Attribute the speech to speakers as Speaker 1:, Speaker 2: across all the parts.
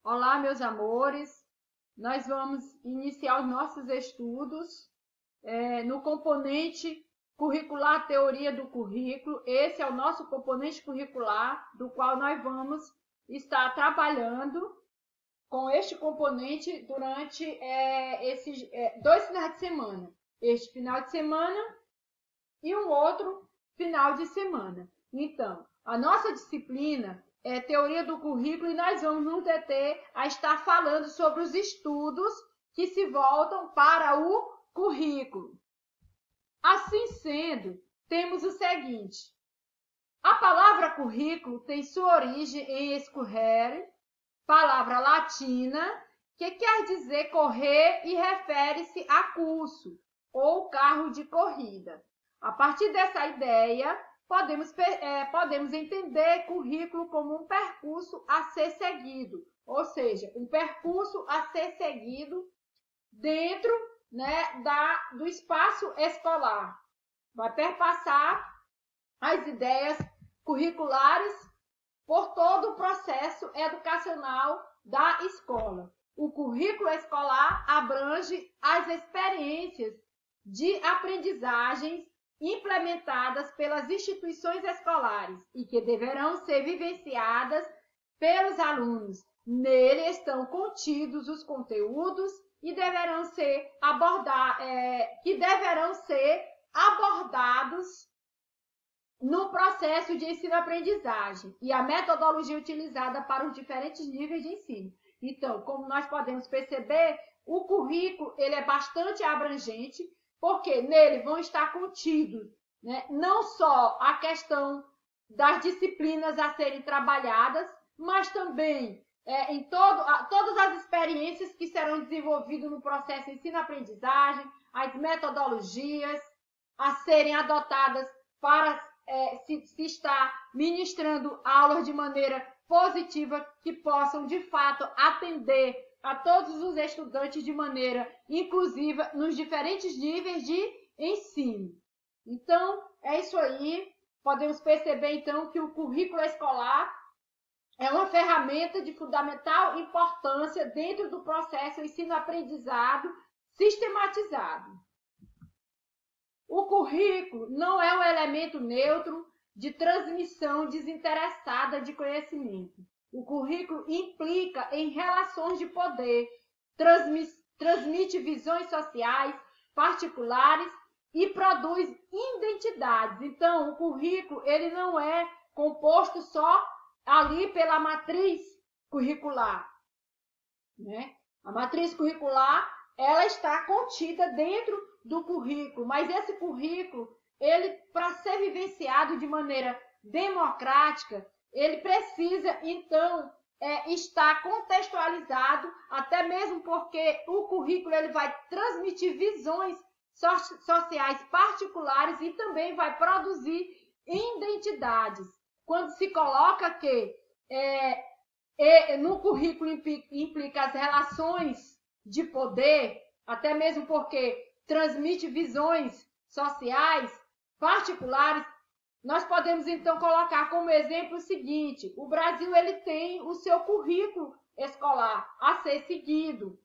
Speaker 1: Olá, meus amores. Nós vamos iniciar os nossos estudos no componente curricular Teoria do Currículo. Esse é o nosso componente curricular, do qual nós vamos estar trabalhando com este componente durante esses 2 finais de semana. Este final de semana e um outro final de semana. Então, a nossa disciplina é Teoria do Currículo e nós vamos nos deter a estar falando sobre os estudos que se voltam para o currículo. Assim sendo, temos o seguinte: a palavra currículo tem sua origem em escurrere, palavra latina, que quer dizer correr e refere-se a curso ou carro de corrida. A partir dessa ideia, podemos entender currículo como um percurso a ser seguido, ou seja, um percurso a ser seguido dentro, do espaço escolar. Vai perpassar as ideias curriculares por todo o processo educacional da escola. O currículo escolar abrange as experiências de aprendizagens implementadas pelas instituições escolares e que deverão ser vivenciadas pelos alunos. Nele estão contidos os conteúdos e deverão ser abordados no processo de ensino-aprendizagem e a metodologia utilizada para os diferentes níveis de ensino. Então, como nós podemos perceber, o currículo ele é bastante abrangente, porque nele vão estar contidos, não só a questão das disciplinas a serem trabalhadas, mas também todas as experiências que serão desenvolvidas no processo de ensino-aprendizagem, as metodologias a serem adotadas para se estar ministrando aulas de maneira positiva que possam, de fato, atender a todos os estudantes de maneira inclusiva nos diferentes níveis de ensino. Então, é isso aí. Podemos perceber, então, que o currículo escolar é uma ferramenta de fundamental importância dentro do processo ensino-aprendizado sistematizado. O currículo não é um elemento neutro de transmissão desinteressada de conhecimento. O currículo implica em relações de poder, transmite visões sociais particulares e produz identidades. Então, o currículo ele não é composto só ali pela matriz curricular, A matriz curricular ela está contida dentro do currículo, mas esse currículo ele, para ser vivenciado de maneira democrática, ele precisa, então, estar contextualizado, até mesmo porque o currículo ele vai transmitir visões sociais particulares e também vai produzir identidades. Quando se coloca que no currículo implica as relações de poder, até mesmo porque transmite visões sociais particulares, nós podemos, então, colocar como exemplo o seguinte: o Brasil ele tem o seu currículo escolar a ser seguido,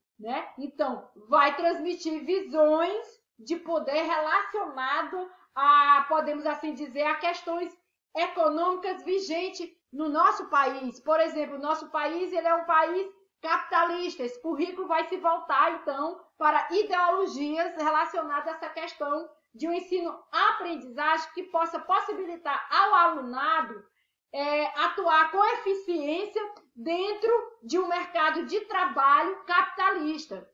Speaker 1: Então, vai transmitir visões de poder relacionado a, podemos assim dizer, a questões econômicas vigentes no nosso país. Por exemplo, o nosso país ele é um país capitalista. Esse currículo vai se voltar, então, para ideologias relacionadas a essa questão de um ensino-aprendizagem que possa possibilitar ao alunado atuar com eficiência dentro de um mercado de trabalho capitalista.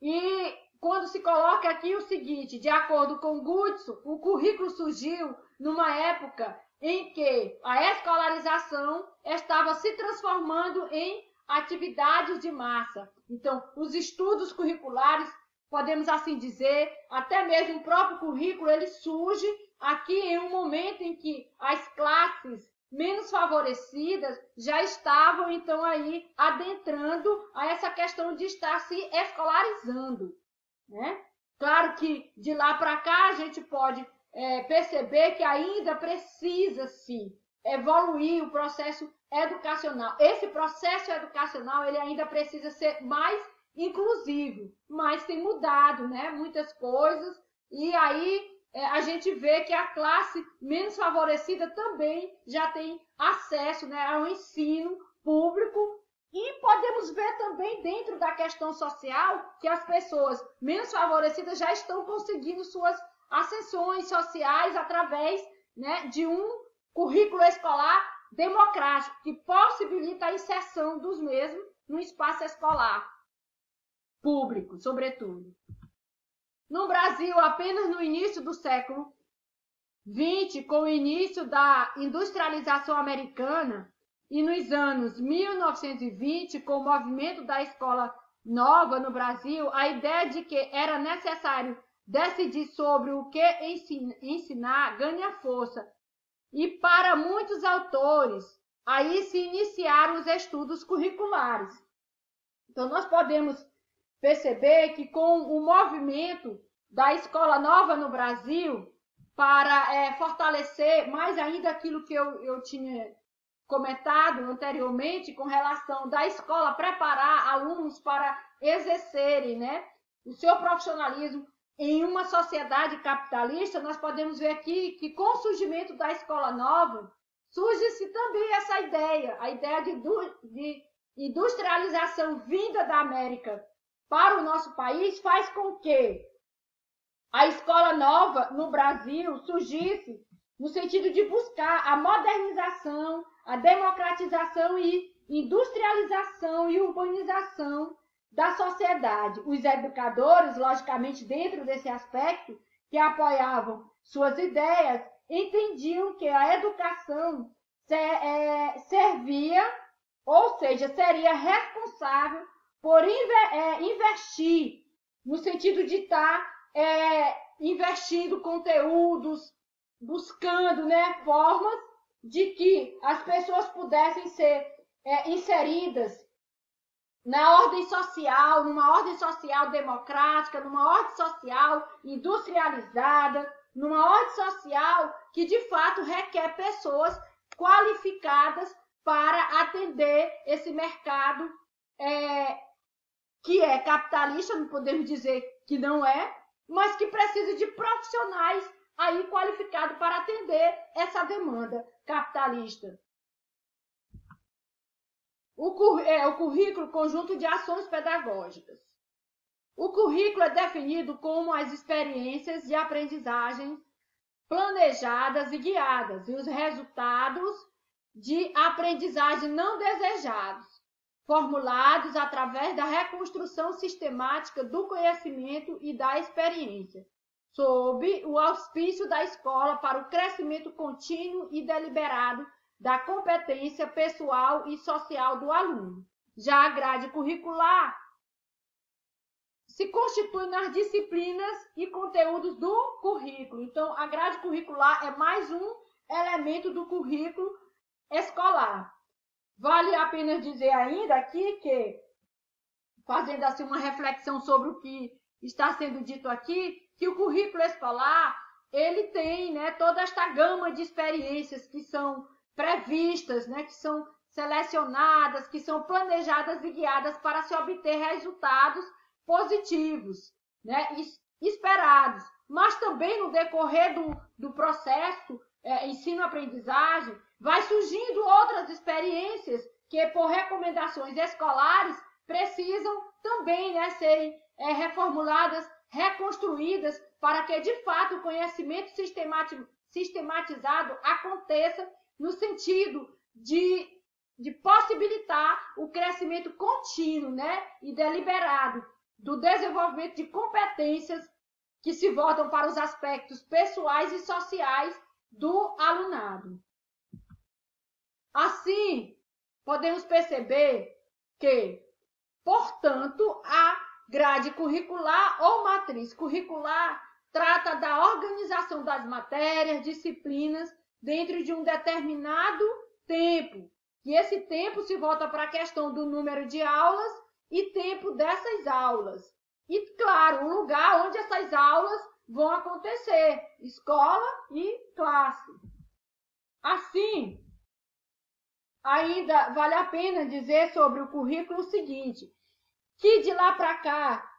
Speaker 1: E quando se coloca aqui o seguinte: de acordo com Gutson, o currículo surgiu numa época em que a escolarização estava se transformando em atividades de massa. Então, os estudos curriculares, podemos assim dizer, até mesmo o próprio currículo, ele surge aqui em um momento em que as classes menos favorecidas já estavam, então, aí adentrando a essa questão de estar se escolarizando, Claro que de lá para cá a gente pode perceber que ainda precisa-se evoluir o processo educacional. Esse processo educacional ele ainda precisa ser mais inclusivo, mas tem mudado, né, muitas coisas, e aí a gente vê que a classe menos favorecida também já tem acesso, né, ao ensino público. E podemos ver também dentro da questão social que as pessoas menos favorecidas já estão conseguindo suas ascensões sociais através, né, de um currículo escolar democrático, que possibilita a inserção dos mesmos no espaço escolar público, sobretudo. No Brasil, apenas no início do século XX, com o início da industrialização americana, e nos anos 1920, com o movimento da escola nova no Brasil, a ideia de que era necessário decidir sobre o que ensinar ganha força. E para muitos autores, aí se iniciaram os estudos curriculares. Então, nós podemos perceber que com o movimento da escola nova no Brasil, para fortalecer mais ainda aquilo que eu tinha comentado anteriormente com relação da escola preparar alunos para exercerem, né, o seu profissionalismo em uma sociedade capitalista, nós podemos ver aqui que com o surgimento da escola nova, surge-se também essa ideia, a ideia de industrialização vinda da América para o nosso país faz com que a escola nova no Brasil surgisse no sentido de buscar a modernização, a democratização e industrialização e urbanização da sociedade. Os educadores, logicamente, dentro desse aspecto, que apoiavam suas ideias, entendiam que a educação servia, ou seja, seria responsável por investir, no sentido de estar investindo conteúdos, buscando, né, formas de que as pessoas pudessem ser inseridas na ordem social, numa ordem social democrática, numa ordem social industrializada, numa ordem social que de fato requer pessoas qualificadas para atender esse mercado que é capitalista, não podemos dizer que não é, mas que precisa de profissionais aí qualificados para atender essa demanda capitalista. O currículo, conjunto de ações pedagógicas. O currículo é definido como as experiências de aprendizagem planejadas e guiadas e os resultados de aprendizagem não desejados, formulados através da reconstrução sistemática do conhecimento e da experiência, sob o auspício da escola para o crescimento contínuo e deliberado da competência pessoal e social do aluno. Já a grade curricular se constitui nas disciplinas e conteúdos do currículo. Então, a grade curricular é mais um elemento do currículo escolar. Vale a pena dizer ainda aqui que, fazendo assim uma reflexão sobre o que está sendo dito aqui, que o currículo escolar, ele tem, né, toda esta gama de experiências que são previstas, né, que são selecionadas, que são planejadas e guiadas para se obter resultados positivos, né, esperados. Mas também no decorrer do processo ensino-aprendizagem, vai surgindo outras experiências que, por recomendações escolares, precisam também, né, serem reformuladas, reconstruídas, para que, de fato, o conhecimento sistematizado aconteça no sentido de possibilitar o crescimento contínuo, né, e deliberado do desenvolvimento de competências que se voltam para os aspectos pessoais e sociais do alunado. Assim, podemos perceber que, portanto, a grade curricular ou matriz curricular trata da organização das matérias, disciplinas, dentro de um determinado tempo. E esse tempo se volta para a questão do número de aulas e tempo dessas aulas. E, claro, o lugar onde essas aulas vão acontecer, escola e classe. Assim, ainda vale a pena dizer sobre o currículo o seguinte, que de lá para cá,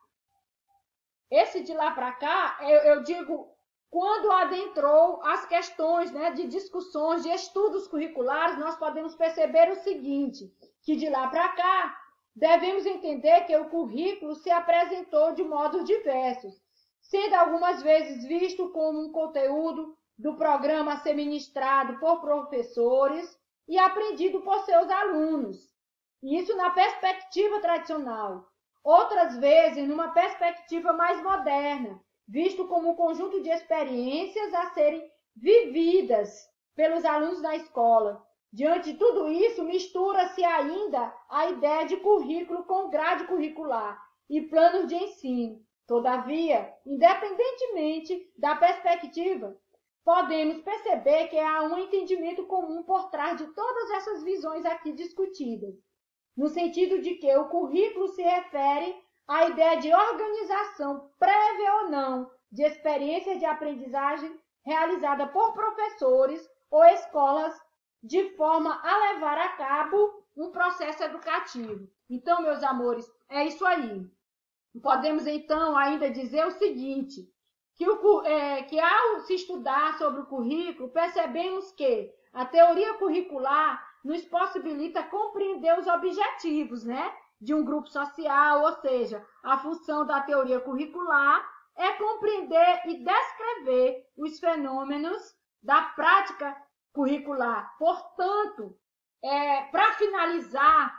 Speaker 1: esse de lá para cá, eu digo, quando adentrou as questões, né, de discussões, de estudos curriculares, nós podemos perceber o seguinte, que de lá para cá, devemos entender que o currículo se apresentou de modos diversos, sendo algumas vezes visto como um conteúdo do programa a ser ministrado por professores e aprendido por seus alunos. Isso na perspectiva tradicional. Outras vezes, numa perspectiva mais moderna, visto como um conjunto de experiências a serem vividas pelos alunos na escola. Diante de tudo isso, mistura-se ainda a ideia de currículo com grade curricular e planos de ensino. Todavia, independentemente da perspectiva, podemos perceber que há um entendimento comum por trás de todas essas visões aqui discutidas, no sentido de que o currículo se refere à ideia de organização prévia ou não de experiência de aprendizagem realizada por professores ou escolas de forma a levar a cabo um processo educativo. Então, meus amores, é isso aí. Podemos, então, ainda dizer o seguinte, que ao se estudar sobre o currículo, percebemos que a teoria curricular nos possibilita compreender os objetivos, né, de um grupo social, ou seja, a função da teoria curricular é compreender e descrever os fenômenos da prática curricular. Portanto, para finalizar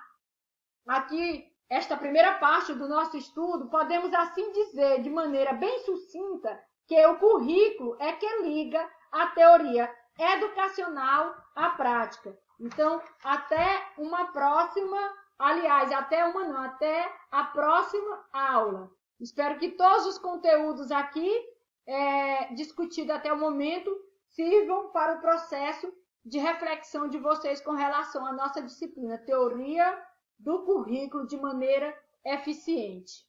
Speaker 1: aqui esta primeira parte do nosso estudo, podemos assim dizer, de maneira bem sucinta, que o currículo é que liga a teoria educacional à prática. Então, até uma próxima, aliás, até a próxima aula. Espero que todos os conteúdos aqui discutidos até o momento sirvam para o processo de reflexão de vocês com relação à nossa disciplina, teoria do currículo de maneira eficiente.